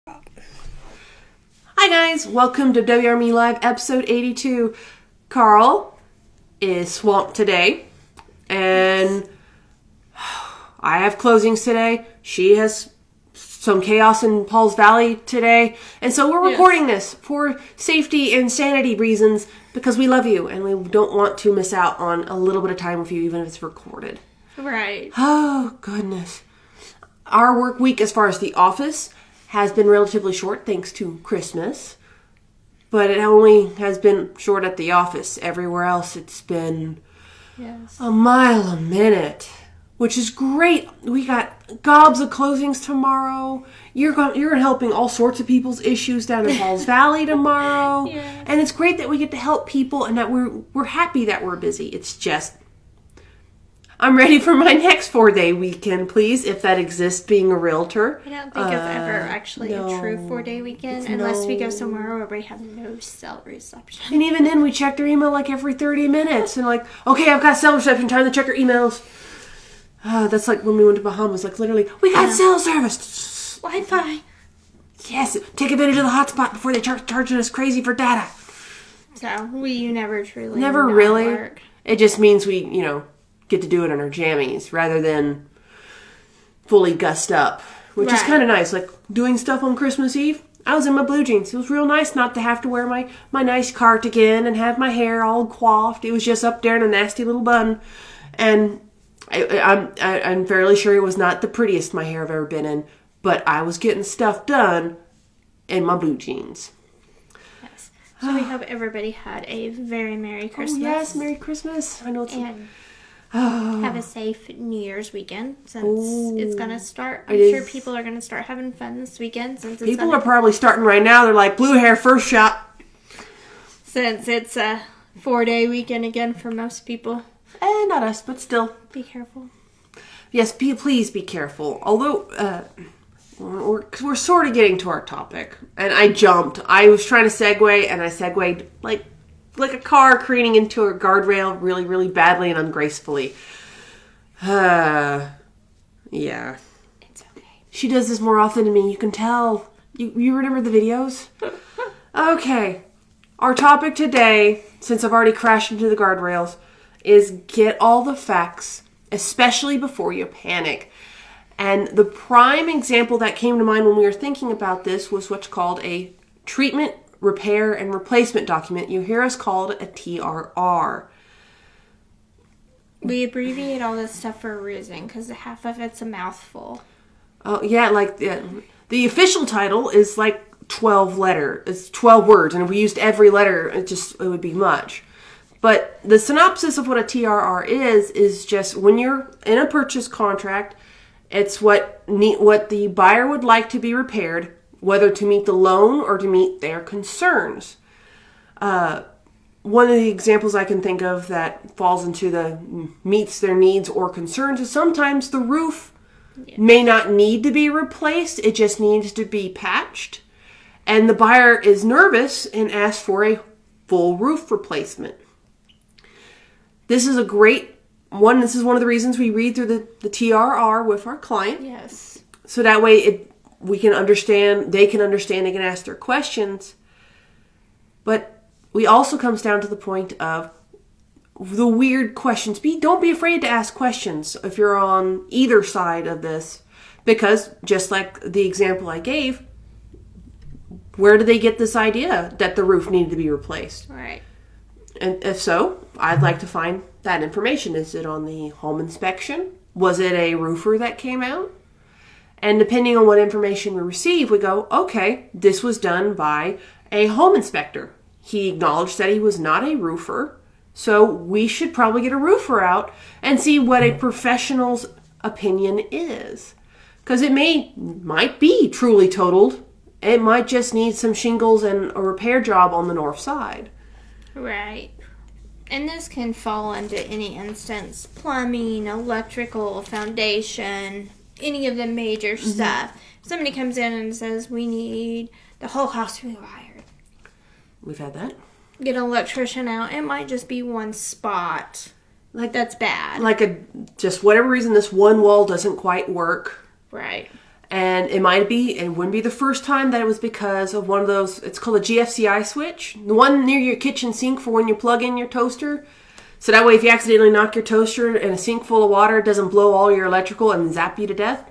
Hi guys, welcome to WRME Live episode 82. Carl is swamped today, and I have closings today. She has some chaos in Paul's Valley today, and so we're recording this for safety and sanity reasons because we love you and we don't want to miss out on a little bit of time with you even if it's recorded. Right. Oh, goodness. Our work week as far as the office has been relatively short thanks to Christmas, but it only has been short at the office. Everywhere else it's been a mile a minute, which is great. We got gobs of closings tomorrow. You're helping all sorts of people's issues down in Paul's Valley tomorrow. Yes. And it's great that we get to help people and that we're happy that we're busy. It's just I'm ready for my next 4-day weekend, please, if that exists, being a realtor. I don't think it's ever actually a true 4-day weekend unless we go somewhere where we have no cell reception. And even then, we check their email like every 30 minutes. And like, okay, I've got cell reception, time to check our emails. That's like when we went to Bahamas, like literally, we got cell service. Wi-Fi. Yes, take advantage of the hotspot before they charging us crazy for data. So, you never truly Never really. Work. It just means we, get to do it in our jammies rather than fully gussed up, which is kind of nice. Like doing stuff on Christmas Eve, I was in my blue jeans. It was real nice not to have to wear my nice cardigan and have my hair all coiffed. It was just up there in a nasty little bun, and I'm fairly sure it was not the prettiest my hair I've ever been in, but I was getting stuff done in my blue jeans. Yes. So we hope everybody had a very Merry Christmas. Oh, yes, Merry Christmas. I know it's have a safe New Year's weekend since it's going to start. I'm sure people are going to start having fun this weekend. Since people are probably starting right now. They're like, blue hair, first shot. Since it's a 4-day weekend again for most people. Not us, but still. Be careful. Yes, please be careful. Although, we're sort of getting to our topic. And I jumped. I was trying to segue, and I segued like a car careening into a guardrail really, really badly and ungracefully. Yeah. It's okay. She does this more often than me. You can tell. You remember the videos? Okay. Our topic today, since I've already crashed into the guardrails, is get all the facts, especially before you panic. And the prime example that came to mind when we were thinking about this was what's called a treatment, repair, and replacement document. You hear us called a TRR. We abbreviate all this stuff for a reason, because half of it's a mouthful. Oh, yeah, the official title is like 12 letters. It's 12 words, and if we used every letter, it would be much. But the synopsis of what a TRR is just when you're in a purchase contract, it's what the buyer would like to be repaired, whether to meet the loan or to meet their concerns. One of the examples I can think of that falls into the meets their needs or concerns is sometimes the roof may not need to be replaced. It just needs to be patched. And the buyer is nervous and asks for a full roof replacement. This is a great one. This is one of the reasons we read through the TRR with our client. Yes. So that way we can understand, they can ask their questions. But we also comes down to the point of the weird questions. Don't be afraid to ask questions if you're on either side of this. Because just like the example I gave, where did they get this idea that the roof needed to be replaced? Right. And if so, I'd like to find that information. Is it on the home inspection? Was it a roofer that came out? And depending on what information we receive, we go, okay, this was done by a home inspector. He acknowledged that he was not a roofer, so we should probably get a roofer out and see what a professional's opinion is. Because it might be truly totaled. It might just need some shingles and a repair job on the north side. Right. And this can fall into any instance: plumbing, electrical, foundation, any of the major stuff. If somebody comes in and says, we need the whole house rewired. We've had that. Get an electrician out. It might just be one spot. That's bad. Just whatever reason, this one wall doesn't quite work. Right. And it wouldn't be the first time that it was because of one of those, it's called a GFCI switch. The one near your kitchen sink for when you plug in your toaster. So that way if you accidentally knock your toaster in a sink full of water, it doesn't blow all your electrical and zap you to death.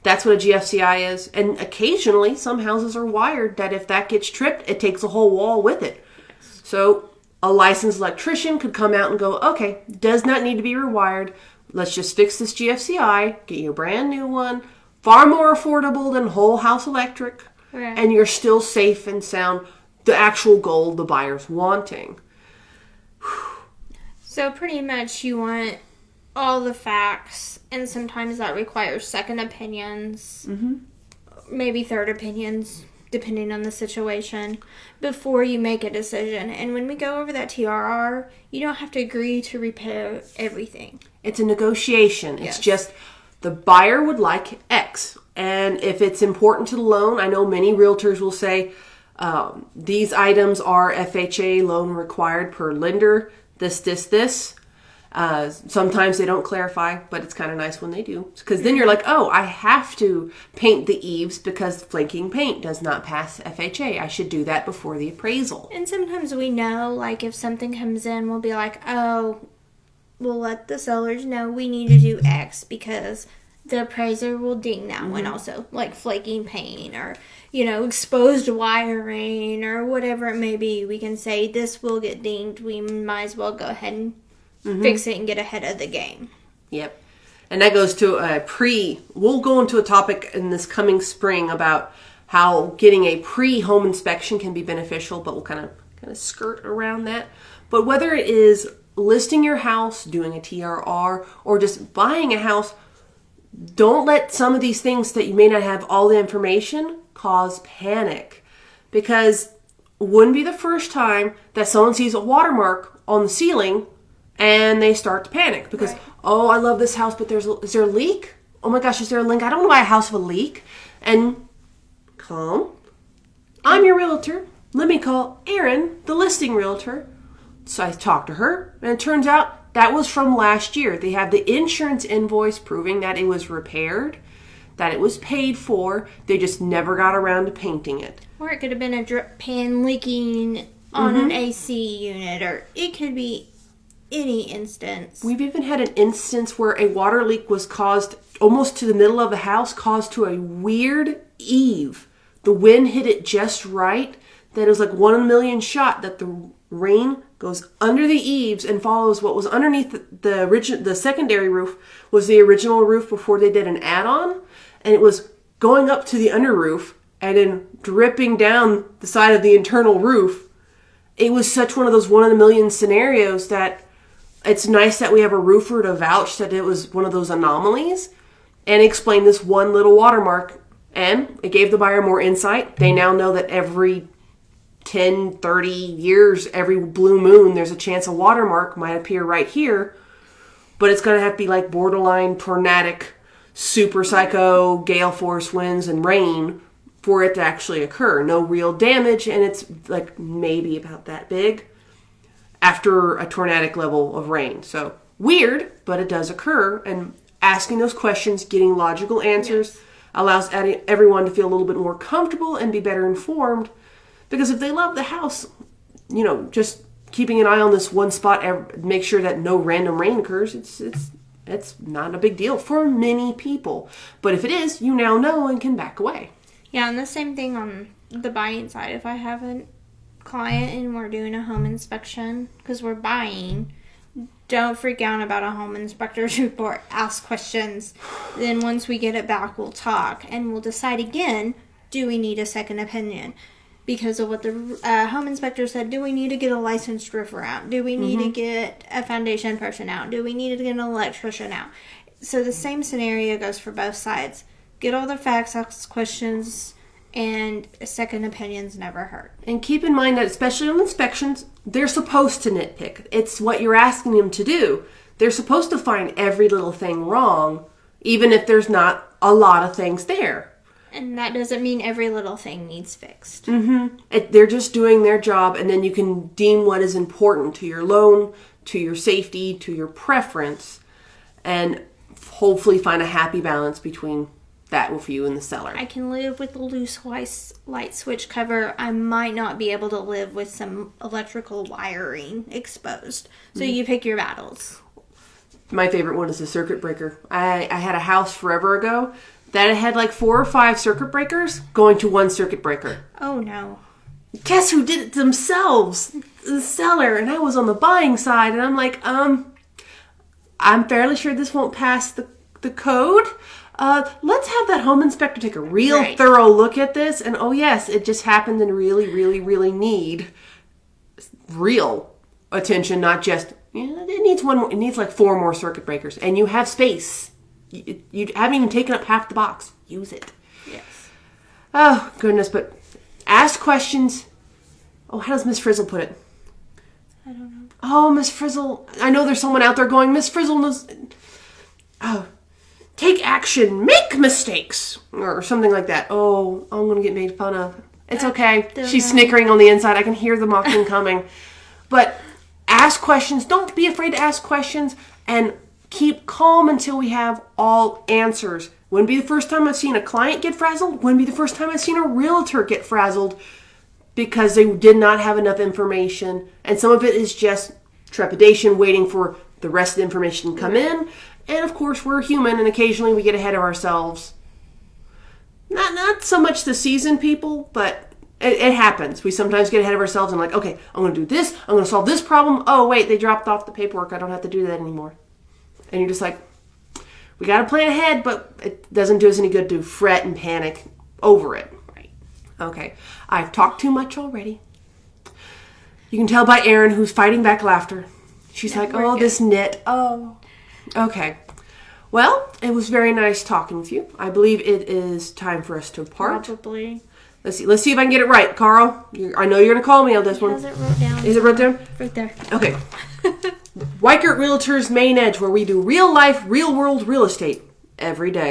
That's what a GFCI is. And occasionally, some houses are wired that if that gets tripped, it takes a whole wall with it. So a licensed electrician could come out and go, okay, does not need to be rewired. Let's just fix this GFCI, get you a brand new one. Far more affordable than whole house electric. Right. And you're still safe and sound. The actual goal the buyer's wanting. So pretty much you want all the facts, and sometimes that requires second opinions, maybe third opinions, depending on the situation, before you make a decision. And when we go over that TRR, you don't have to agree to repair everything. It's a negotiation. Yes. It's just the buyer would like X. And if it's important to the loan, I know many realtors will say, these items are FHA loan required per lender, this. Sometimes they don't clarify, but it's kind of nice when they do. Because then you're like, oh, I have to paint the eaves because flaking paint does not pass FHA. I should do that before the appraisal. And sometimes we know, like, if something comes in, we'll be like, oh, we'll let the sellers know we need to do X because the appraiser will ding that one also. Like flaking paint or, exposed wiring or whatever it may be. We can say this will get dinged. We might as well go ahead and fix it and get ahead of the game. Yep. And that goes to we'll go into a topic in this coming spring about how getting a pre-home inspection can be beneficial, but we'll kind of skirt around that. But whether it is listing your house, doing a TRR, or just buying a house, don't let some of these things that you may not have all the information cause panic. Because it wouldn't be the first time that someone sees a watermark on the ceiling and they start to panic because, right. Oh, I love this house, but is there a leak? Oh my gosh, is there a leak? I don't want to buy a house with a leak. And I'm your realtor. Let me call Erin, the listing realtor. So I talked to her, and it turns out that was from last year. They have the insurance invoice proving that it was repaired, that it was paid for. They just never got around to painting it. Or it could have been a drip pan leaking on an AC unit, or it could be any instance. We've even had an instance where a water leak was caused almost to the middle of the house, caused to a weird eave. The wind hit it just right, that it was like 1 in a million shot, that the rain goes under the eaves and follows what was underneath the secondary roof was the original roof before they did an add-on, and it was going up to the under roof and then dripping down the side of the internal roof. It was such one of those 1 in a million scenarios that it's nice that we have a roofer to vouch that it was one of those anomalies and explain this one little watermark, and it gave the buyer more insight. They now know that every 10, 30 years, every blue moon, there's a chance a watermark might appear right here, but it's going to have to be like borderline tornadic, super psycho, gale force winds and rain for it to actually occur. No real damage, and it's like maybe about that big after a tornadic level of rain. So weird, but it does occur, and asking those questions, getting logical answers allows everyone to feel a little bit more comfortable and be better informed. Because if they love the house, just keeping an eye on this one spot, make sure that no random rain occurs, it's not a big deal for many people. But if it is, you now know and can back away. Yeah, and the same thing on the buying side. If I have a client and we're doing a home inspection, because we're buying, don't freak out about a home inspector's report. Ask questions. Then once we get it back, we'll talk. And we'll decide again, do we need a second opinion? Because of what the home inspector said, do we need to get a licensed roofer out? Do we need to get a foundation person out? Do we need to get an electrician out? So the same scenario goes for both sides. Get all the facts, ask questions, and a second opinions never hurt. And keep in mind that especially on inspections, they're supposed to nitpick. It's what you're asking them to do. They're supposed to find every little thing wrong, even if there's not a lot of things there. And that doesn't mean every little thing needs fixed. They're just doing their job, and then you can deem what is important to your loan, to your safety, to your preference, and hopefully find a happy balance between that with you in the cellar. I can live with a loose light switch cover. I might not be able to live with some electrical wiring exposed. So you pick your battles. My favorite one is the circuit breaker. I had a house forever ago that had like 4 or 5 circuit breakers going to one circuit breaker. Oh, no. Guess who did it themselves? The seller. And I was on the buying side, and I'm like, I'm fairly sure this won't pass the code. Let's have that home inspector take a real thorough look at this. And oh yes, it just happened and really, really, really need real attention, not just, it needs one more, it needs like 4 more circuit breakers. And you have space. You haven't even taken up half the box. Use it. Yes. Oh, goodness, but ask questions. Oh, how does Miss Frizzle put it? I don't know. Oh, Miss Frizzle. I know there's someone out there going, Miss Frizzle knows. Oh, take action, make mistakes, or something like that. Oh, I'm going to get made fun of. It's okay. She's snickering on the inside. I can hear the mocking coming. But ask questions. Don't be afraid to ask questions. And keep calm until we have all answers. Wouldn't be the first time I've seen a client get frazzled. Wouldn't be the first time I've seen a realtor get frazzled because they did not have enough information. And some of it is just trepidation, waiting for the rest of the information to come in. And of course, we're human, and occasionally we get ahead of ourselves. Not so much the seasoned people, but it happens. We sometimes get ahead of ourselves and like, okay, I'm going to do this. I'm going to solve this problem. Oh, wait, they dropped off the paperwork. I don't have to do that anymore. And you're just like, we got to plan ahead, but it doesn't do us any good to fret and panic over it. Right. Okay. I've talked too much already. You can tell by Erin, who's fighting back laughter. She's like, oh, this knit. Oh. Okay. Well, it was very nice talking with you. I believe it is time for us to part. Probably. Let's see if I can get it right, Carl. I know you're going to call me on this one. Has it wrote down? Is it wrote down? Right there. Okay. Weichert Realtors Main Edge, where we do real life, real world real estate every day.